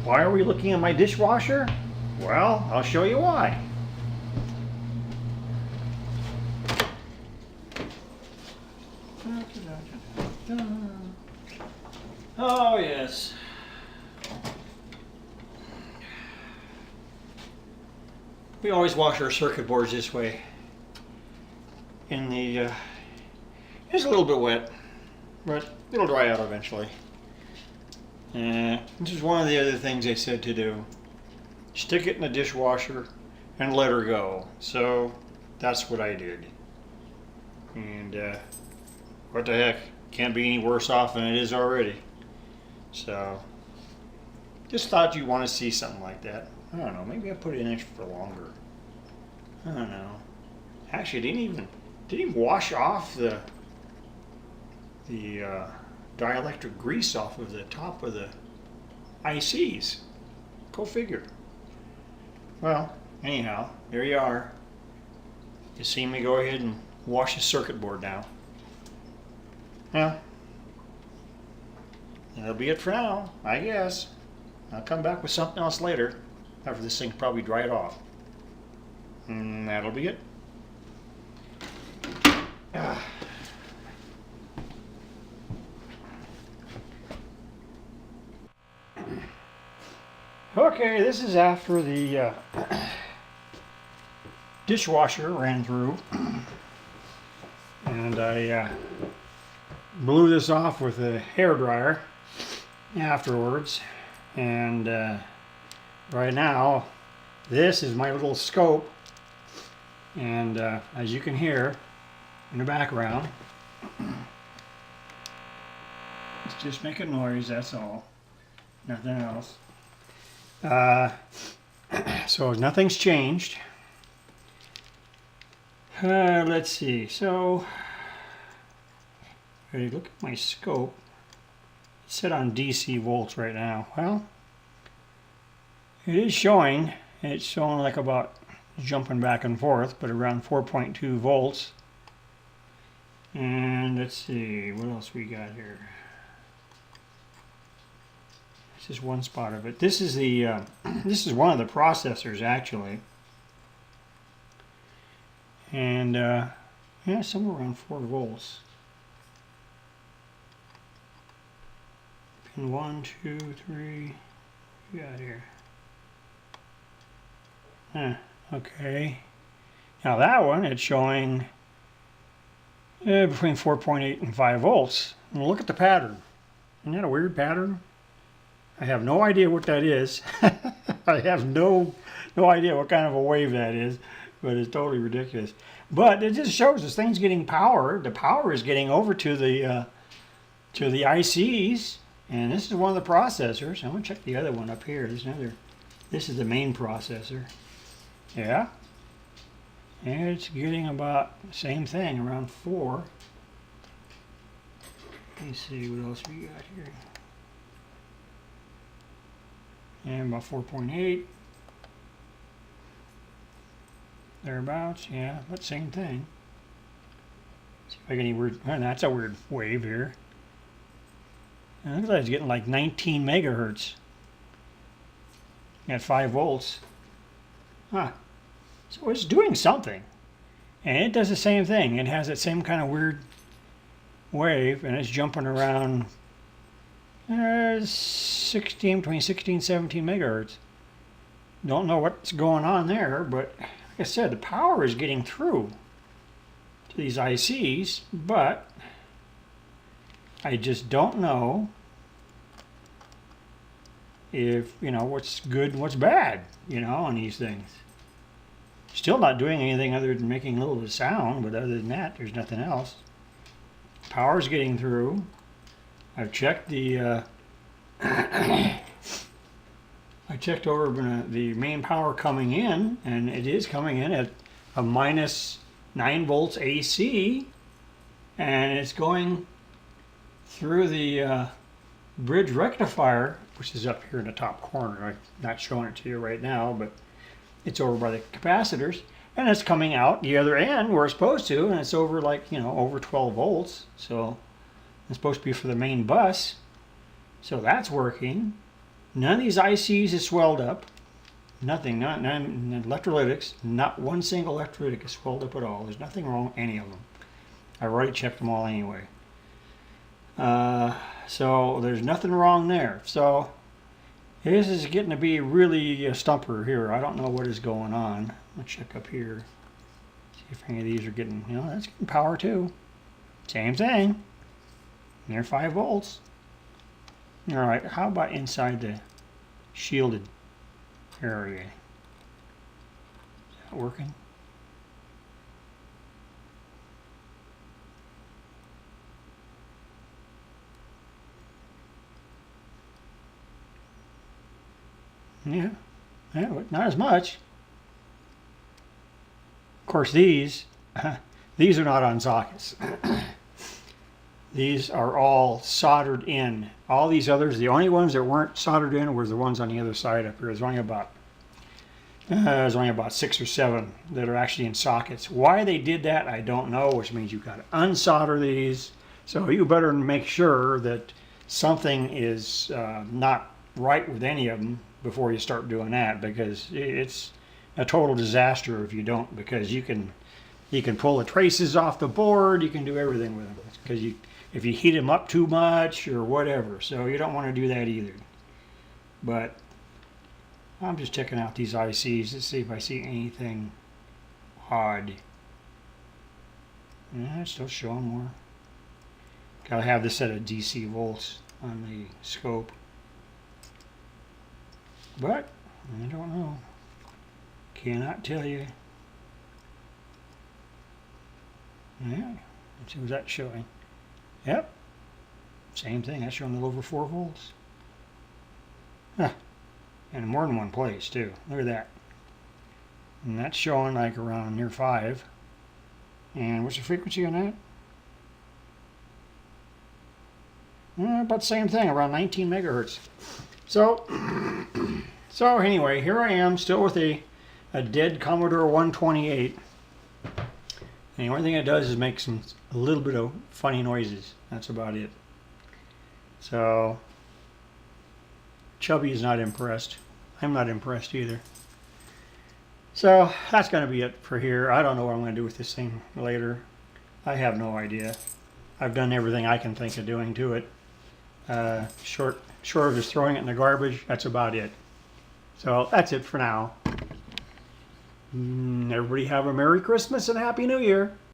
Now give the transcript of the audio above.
Why are we looking at my dishwasher? Well, I'll show you why. Oh yes. We always wash our circuit boards this way. In the it's a little bit wet, but it'll dry out eventually. This is one of the other things they said to do. Stick it in the dishwasher and let her go. So that's what I did. And what the heck, can't be any worse off than it is already. So just thought you'd want to see something like that. I don't know, maybe I put it in extra longer. I don't know. Actually, didn't even wash off the dielectric grease off of the top of the ICs. Go figure. Well, anyhow, there you are. You see me go ahead and wash the circuit board now. Well, that'll be it for now, I guess. I'll come back with something else later after this thing probably dried off. And that'll be it. Okay, this is after the dishwasher ran through, and I blew this off with a hair dryer afterwards. And right now, this is my little scope, and as you can hear in the background, it's just making noise, that's all, nothing else. So nothing's changed. Let's see, so ready, look at my scope. It's set on DC volts right now. Well, it is showing, it's showing like about jumping back and forth, but around 4.2 volts. And let's see, what else we got here? This is one spot of it. This is the this is one of the processors actually, and yeah, somewhere around 4 volts. Pin 1, 2, 3. We got here. Okay. Now that one, it's showing between 4.8 and 5 volts. And look at the pattern. Isn't that a weird pattern? I have no idea what that is. I have no idea what kind of a wave that is, but it's totally ridiculous. But it just shows this thing's getting power. The power is getting over to the ICs, and this is one of the processors. I'm gonna check the other one up here. There's another. This is the main processor. Yeah, and it's getting about the same thing, around 4. Let me see what else we got here. And about 4.8. Thereabouts, yeah, but same thing. See if I get any weird, oh, that's a weird wave here. And look at that, it's getting like 19 megahertz at 5 volts. Huh. So it's doing something. And it does the same thing. It has that same kind of weird wave, and it's jumping around 16, between 16 and 17 megahertz. Don't know what's going on there, but like I said, the power is getting through to these ICs, but I just don't know if, you know, what's good and what's bad, you know, on these things. Still not doing anything other than making a little bit of sound, but other than that, there's nothing else. Power's getting through. I've checked the I checked over the main power coming in, and it is coming in at a minus 9 volts AC, and it's going through the bridge rectifier, which is up here in the top corner. I'm not showing it to you right now, but it's over by the capacitors, and it's coming out the other end where it's supposed to, and it's over, like, you know, over 12 volts. So it's supposed to be for the main bus, so that's working. None of these ICs is swelled up. Nothing, not none electrolytics. Not one single electrolytic is swelled up at all. There's nothing wrong with any of them. I've already checked them all anyway. So there's nothing wrong there. So this is getting to be really a stumper here. I don't know what is going on. Let's check up here. See if any of these are getting, that's getting power too. Same thing. They're 5 volts. All right, how about inside the shielded area? Is that working? Yeah, not as much. Of course, these are not on sockets. These are all soldered in. All these others, the only ones that weren't soldered in were the ones on the other side up here. There's only about 6 or 7 that are actually in sockets. Why they did that, I don't know, which means you've got to unsolder these. So you better make sure that something is not right with any of them before you start doing that, because it's a total disaster if you don't, because you can pull the traces off the board, you can do everything with them, because if you heat them up too much or whatever, so you don't want to do that either. But I'm just checking out these ICs to see if I see anything odd. Yeah, it's still showing more. Gotta have this set of DC volts on the scope. But I don't know. Cannot tell you. Yeah, let's see what that's showing. Yep, same thing. That's showing a little over 4 volts. Huh. And more than one place too. Look at that. And that's showing like around near 5. And what's the frequency on that? About the same thing, around 19 megahertz. So anyway, here I am still with a dead Commodore 128. And the only thing it does is make a little bit of funny noises. That's about it. So Chubby is not impressed. I'm not impressed either. So that's going to be it for here. I don't know what I'm going to do with this thing later. I have no idea. I've done everything I can think of doing to it. Short of just throwing it in the garbage, that's about it. So that's it for now. Everybody have a Merry Christmas and Happy New Year.